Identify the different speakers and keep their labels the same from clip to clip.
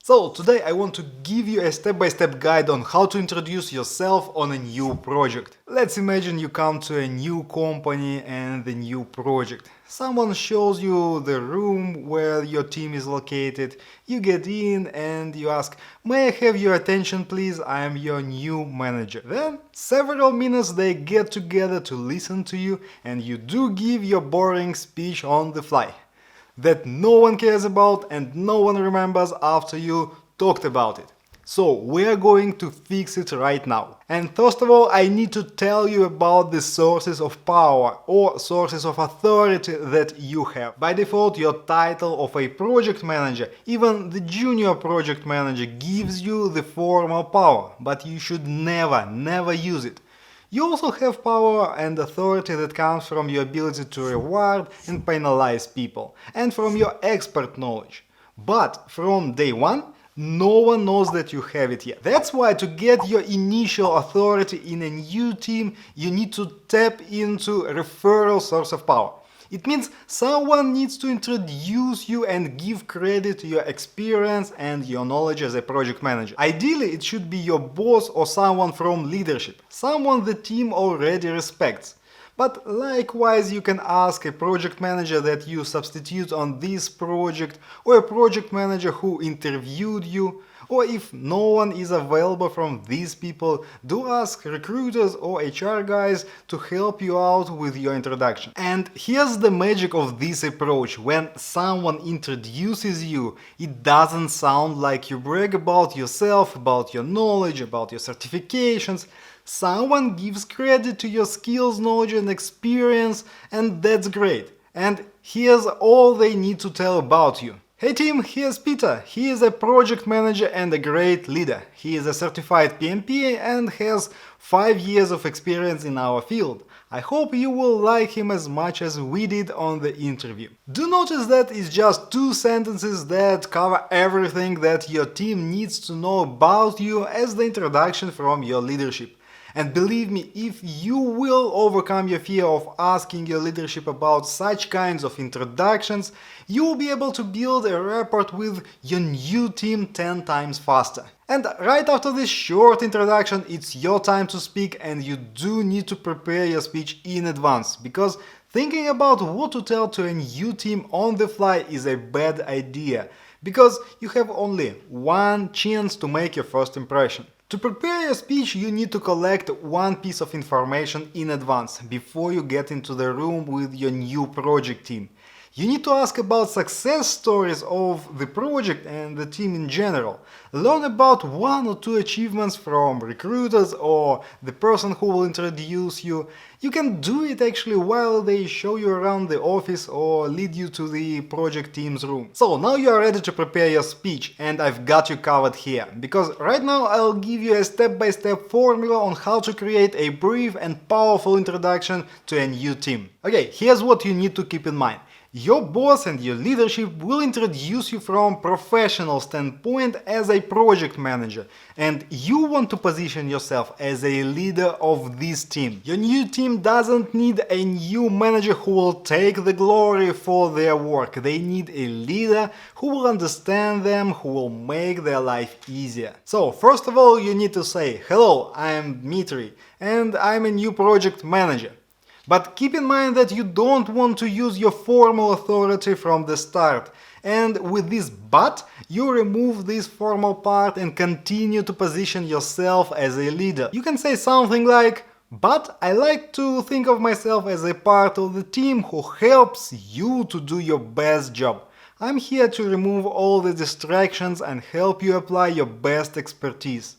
Speaker 1: So today I want to give you a step-by-step guide on how to introduce yourself on a new project. Let's imagine you come to a new company and the new project. Someone shows you the room where your team is located. You get in and you ask, "May I have your attention please? I am your new manager." Then several minutes they get together to listen to you and you do give your boring speech on the fly that no one cares about and no one remembers after you talked about it. So we're going to fix it right now. And first of all, I need to tell you about the sources of power or sources of authority that you have. By default, your title of a project manager, even the junior project manager, gives you the formal power, but you should never use it. You also have power and authority that comes from your ability to reward and penalize people, and from your expert knowledge. But from day one, no one knows that you have it yet. That's why to get your initial authority in a new team, you need to tap into a referral source of power. It means someone needs to introduce you and give credit to your experience and your knowledge as a project manager. Ideally, it should be your boss or someone from leadership, someone the team already respects. But likewise, you can ask a project manager that you substitute on this project, or a project manager who interviewed you. Or if no one is available from these people, do ask recruiters or HR guys to help you out with your introduction. And here's the magic of this approach. When someone introduces you, it doesn't sound like you brag about yourself, about your knowledge, about your certifications. Someone gives credit to your skills, knowledge and experience, and that's great. And here's all they need to tell about you. "Hey team, here's Peter. He is a project manager and a great leader. He is a certified PMP and has 5 years of experience in our field. I hope you will like him as much as we did on the interview." Do notice that it's just 2 sentences that cover everything that your team needs to know about you as the introduction from your leadership. And believe me, if you will overcome your fear of asking your leadership about such kinds of introductions, you will be able to build a rapport with your new team 10 times faster. And right after this short introduction, it's your time to speak, and you do need to prepare your speech in advance, because thinking about what to tell to a new team on the fly is a bad idea, because you have only one chance to make your first impression. To prepare your speech, you need to collect one piece of information in advance, before you get into the room with your new project team. You need to ask about success stories of the project and the team in general. Learn about 1 or 2 achievements from recruiters or the person who will introduce you. You can do it actually while they show you around the office or lead you to the project team's room. So now you are ready to prepare your speech, and I've got you covered here, because right now I'll give you a step-by-step formula on how to create a brief and powerful introduction to a new team. Okay, here's what you need to keep in mind. Your boss and your leadership will introduce you from professional standpoint as a project manager, and you want to position yourself as a leader of this team. Your new team doesn't need a new manager who will take the glory for their work. They need a leader who will understand them, who will make their life easier. So first of all, you need to say, "Hello, I'm Dmitry, and I'm a new project manager." But keep in mind that you don't want to use your formal authority from the start. And with this "but", you remove this formal part and continue to position yourself as a leader. You can say something like, "But I like to think of myself as a part of the team who helps you to do your best job. I'm here to remove all the distractions and help you apply your best expertise.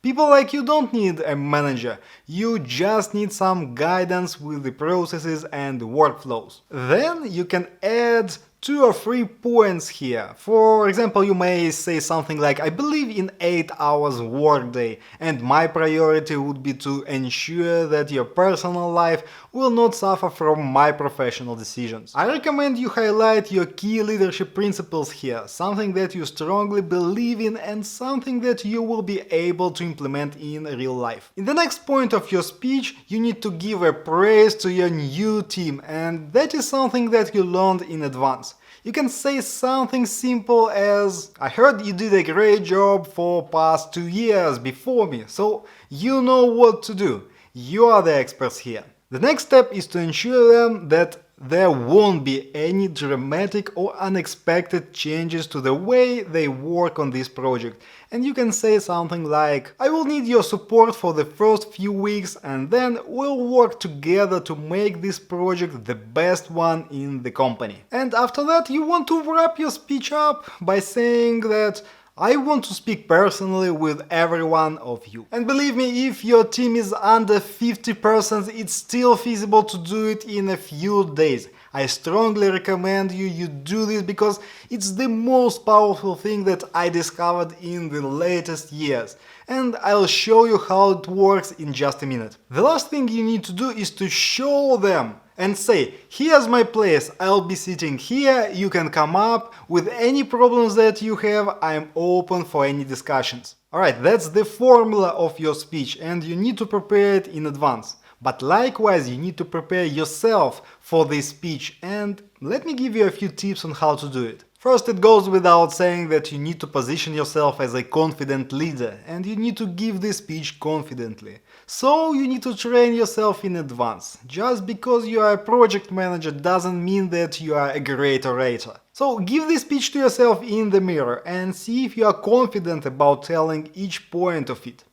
Speaker 1: People like you don't need a manager, you just need some guidance with the processes and the workflows." Then you can add 2 or 3 points here. For example, you may say something like, "I believe in 8 hours workday, and my priority would be to ensure that your personal life will not suffer from my professional decisions. I recommend you highlight your key leadership principles here, something that you strongly believe in and something that you will be able to implement in real life." In the next point of your speech, you need to give a praise to your new team, and that is something that you learned in advance. You can say something simple as, I heard you did a great job for past 2 years before me, so you know what to do. You are the experts here. The next step is to ensure them that there won't be any dramatic or unexpected changes to the way they work on this project. And you can say something like, I will need your support for the first few weeks and then we'll work together to make this project the best one in the company. And after that you want to wrap your speech up by saying that I want to speak personally with every one of you. And believe me, if your team is under 50 persons, it's still feasible to do it in a few days. I strongly recommend you do this because it's the most powerful thing that I discovered in the latest years. And I'll show you how it works in just a minute. The last thing you need to do is to show them and say, here's my place, I'll be sitting here, you can come up with any problems that you have, I'm open for any discussions. Alright, that's the formula of your speech and you need to prepare it in advance. But likewise, you need to prepare yourself for this speech, and let me give you a few tips on how to do it. First, it goes without saying that you need to position yourself as a confident leader, and you need to give this speech confidently. So you need to train yourself in advance. Just because you are a project manager doesn't mean that you are a great orator. So give this speech to yourself in the mirror and see if you are confident about telling each point of it.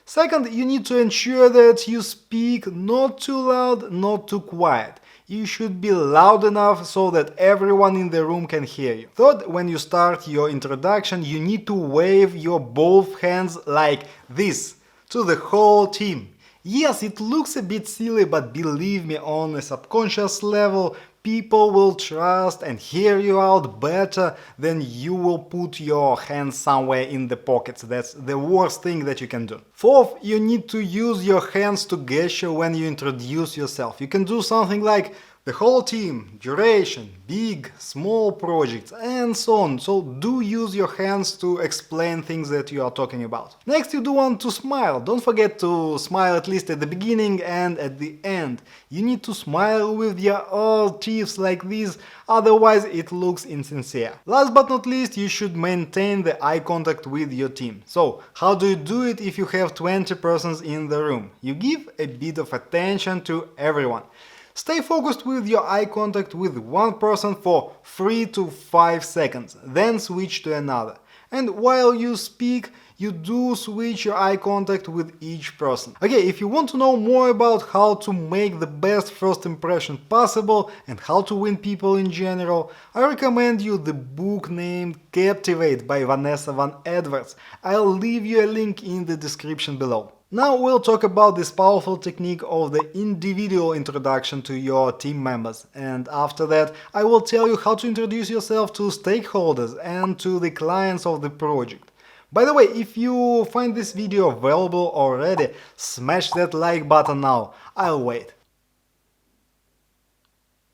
Speaker 1: Second, you need to ensure that you speak not too loud, not too quiet. You should be loud enough so that everyone in the room can hear you. Third, when you start your introduction, you need to wave your both hands like this to the whole team. Yes, it looks a bit silly, but believe me, on a subconscious level, people will trust and hear you out better than you will put your hands somewhere in the pockets. That's the worst thing that you can do. Fourth, you need to use your hands to gesture when you introduce yourself. You can do something like the whole team, duration, big, small projects, and so on. So do use your hands to explain things that you are talking about. Next, you do want to smile. Don't forget to smile at least at the beginning and at the end. You need to smile with your all teeth like this, otherwise it looks insincere. Last but not least, you should maintain the eye contact with your team. So, how do you do it if you have 20 persons in the room? You give a bit of attention to everyone. Stay focused with your eye contact with one person for 3 to 5 seconds, then switch to another. And while you speak, you do switch your eye contact with each person. Okay, if you want to know more about how to make the best first impression possible and how to win people in general, I recommend you the book named Captivate by Vanessa Van Edwards. I'll leave you a link in the description below. Now we'll talk about this powerful technique of the individual introduction to your team members, and after that I will tell you how to introduce yourself to stakeholders and to the clients of the project. By the way, if you find this video valuable already, smash that like button now, I'll wait.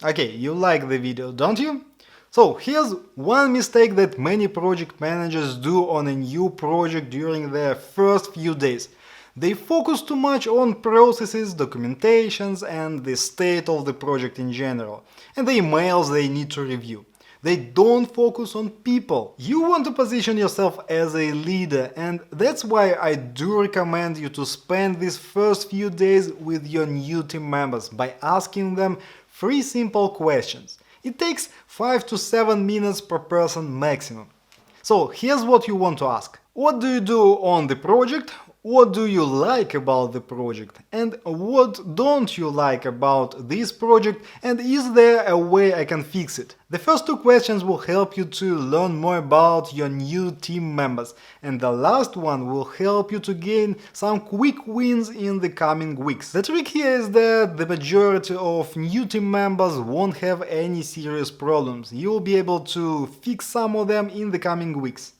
Speaker 1: Okay, you like the video, don't you? So here's one mistake that many project managers do on a new project during their first few days. They focus too much on processes, documentations, and the state of the project in general, and the emails they need to review. They don't focus on people. You want to position yourself as a leader, and that's why I do recommend you to spend these first few days with your new team members by asking them 3 simple questions. It takes 5 to 7 minutes per person maximum. So here's what you want to ask. What do you do on the project? What do you like about the project? And what don't you like about this project? And is there a way I can fix it? The first 2 questions will help you to learn more about your new team members. And the last one will help you to gain some quick wins in the coming weeks. The trick here is that the majority of new team members won't have any serious problems. You will be able to fix some of them in the coming weeks.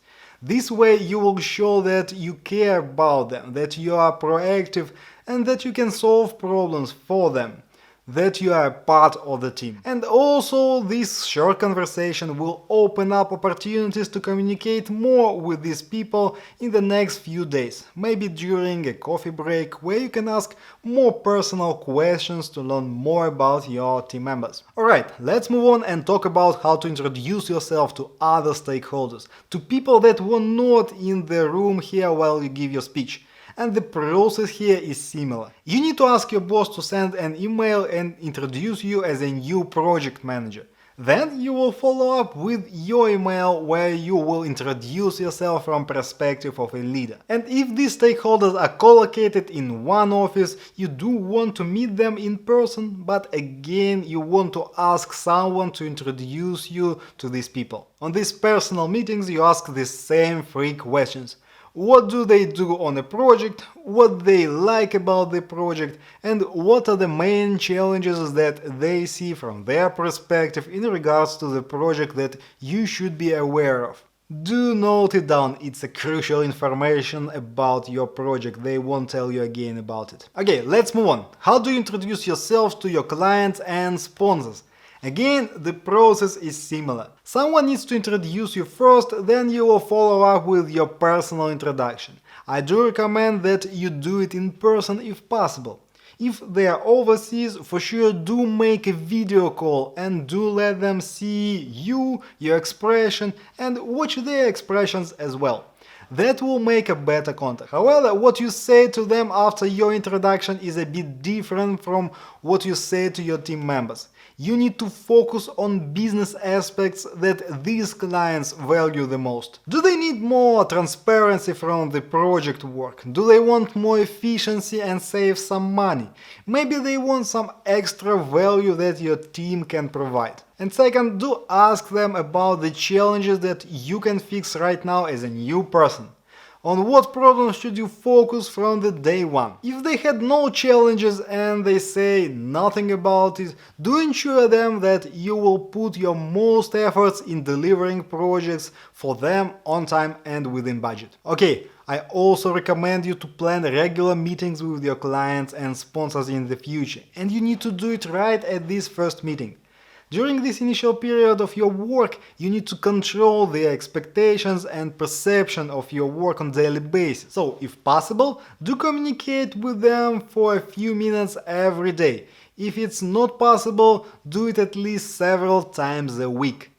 Speaker 1: This way you will show that you care about them, that you are proactive and that you can solve problems for them. that you are a part of the team. And also, this short conversation will open up opportunities to communicate more with these people in the next few days, maybe during a coffee break where you can ask more personal questions to learn more about your team members. Alright, let's move on and talk about how to introduce yourself to other stakeholders, to people that were not in the room here while you give your speech. And the process here is similar. You need to ask your boss to send an email and introduce you as a new project manager. Then you will follow up with your email where you will introduce yourself from perspective of a leader. And if these stakeholders are co-located in one office, you do want to meet them in person, but again you want to ask someone to introduce you to these people. On these personal meetings you ask the same three questions. What do they do on a project, what they like about the project, and what are the main challenges that they see from their perspective in regards to the project that you should be aware of. Do note it down, it's a crucial information about your project, they won't tell you again about it. Okay, let's move on. How do you introduce yourself to your clients and sponsors? Again, the process is similar. Someone needs to introduce you first, then you will follow up with your personal introduction. I do recommend that you do it in person if possible. If they are overseas, for sure do make a video call and do let them see you, your expression, and watch their expressions as well. That will make a better contact. However, what you say to them after your introduction is a bit different from what you say to your team members. You need to focus on business aspects that these clients value the most. Do they need more transparency from the project work? Do they want more efficiency and save some money? Maybe they want some extra value that your team can provide. And second, do ask them about the challenges that you can fix right now as a new person. On what problems should you focus from the day one? If they had no challenges and they say nothing about it, do ensure them that you will put your most efforts in delivering projects for them on time and within budget. Okay, I also recommend you to plan regular meetings with your clients and sponsors in the future, and you need to do it right at this first meeting. During this initial period of your work, you need to control their expectations and perception of your work on a daily basis. So, if possible, do communicate with them for a few minutes every day. If it's not possible, do it at least several times a week.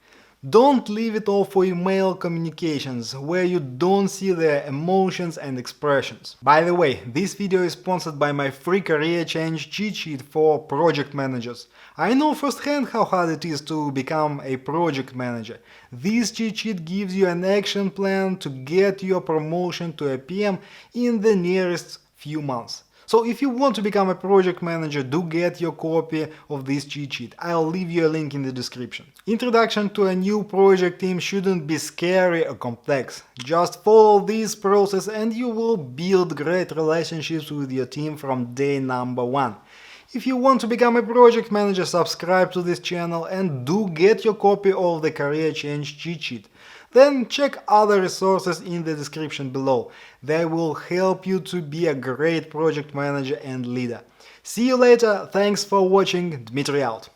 Speaker 1: Don't leave it all for email communications, where you don't see their emotions and expressions. By the way, this video is sponsored by my free career change cheat sheet for project managers. I know firsthand how hard it is to become a project manager. This cheat sheet gives you an action plan to get your promotion to a PM in the nearest few months. So if you want to become a project manager, do get your copy of this cheat sheet. I'll leave you a link in the description. Introduction to a new project team shouldn't be scary or complex. Just follow this process and you will build great relationships with your team from day number one. If you want to become a project manager, subscribe to this channel and do get your copy of the Career Change cheat sheet. Then check other resources in the description below. They will help you to be a great project manager and leader. See you later, thanks for watching, Dmitry out.